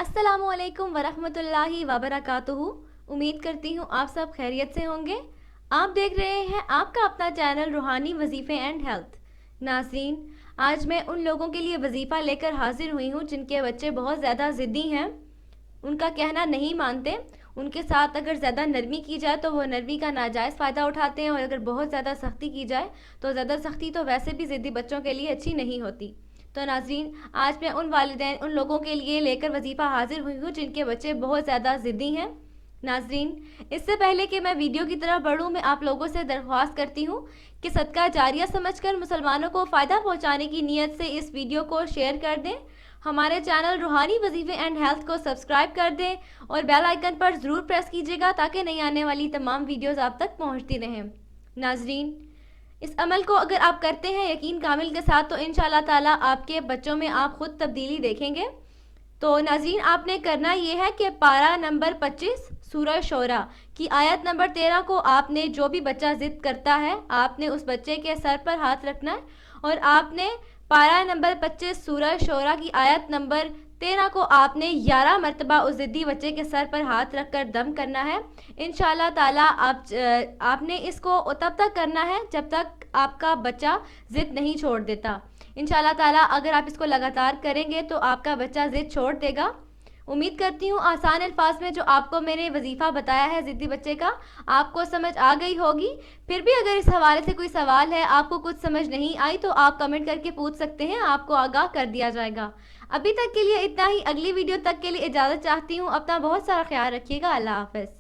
अस्सलामु अलैकुम वरहमतुल्लाहि वबरकातुहू। उम्मीद करती हूँ आप सब खैरियत से होंगे। आप देख रहे हैं आपका अपना चैनल रूहानी वजीफ़े एंड हेल्थ। नाज़रीन, आज मैं उन लोगों के लिए वजीफ़ा लेकर हाजिर हुई हूँ जिनके बच्चे बहुत ज़्यादा ज़िद्दी हैं, उनका कहना नहीं मानते। उनके साथ अगर ज़्यादा नरमी की जाए तो वो नरमी का नाजायज़ फ़ायदा उठाते हैं, और अगर बहुत ज़्यादा सख्ती की जाए तो ज़्यादा सख्ती तो वैसे भी ज़िद्दी बच्चों के लिए अच्छी नहीं होती। तो नाज़रीन, आज मैं उन लोगों के लिए लेकर वजीफ़ा हाजिर हुई हूँ जिनके बच्चे बहुत ज़्यादा ज़िद्दी हैं। नाज़रीन, इससे पहले कि मैं वीडियो की तरफ बढ़ूँ, मैं आप लोगों से दरख्वास्त करती हूँ कि सदका जारिया समझकर मुसलमानों को फ़ायदा पहुँचाने की नीयत से इस वीडियो को शेयर कर दें। हमारे चैनल रूहानी वजीफ़े एंड हेल्थ को सब्सक्राइब कर दें और बेल आइकन पर ज़रूर प्रेस कीजिएगा ताकि नई आने वाली तमाम वीडियोज़ आप तक पहुँचती रहें। नाज़रीन, इस अमल को अगर आप करते हैं यकीन कामिल के साथ तो इंशाअल्लाह ताला आपके बच्चों में आप ख़ुद तब्दीली देखेंगे। तो नाज़रीन, आपने करना ये है कि पारा नंबर 25 सूरह शोरा की आयत नंबर 13 को आपने, जो भी बच्चा ज़िद करता है, आपने उस बच्चे के सर पर हाथ रखना है और आपने पारा नंबर 25 सूरह शोरा की आयत नंबर 13 को आपने 11 मरतबा उस ज़िद्दी बच्चे के सर पर हाथ रख कर दम करना है। इंशाअल्लाह ताला आपने इसको तब तक करना है जब तक आपका बच्चा ज़िद नहीं छोड़ देता। इंशाअल्लाह ताला अगर आप इसको लगातार करेंगे तो आपका बच्चा ज़िद छोड़ देगा। उम्मीद करती हूँ आसान अल्फाज में जो आपको मैंने वजीफ़ा बताया है ज़िद्दी बच्चे का, आपको समझ आ गई होगी। फिर भी अगर इस हवाले से कोई सवाल है, आपको कुछ समझ नहीं आई, तो आप कमेंट करके पूछ सकते हैं, आपको आगाह कर दिया जाएगा। अभी तक के लिए इतना ही। अगली वीडियो तक के लिए इजाज़त चाहती हूँ। अपना बहुत सारा ख्याल रखिएगा। अल्लाह हाफ़िज़।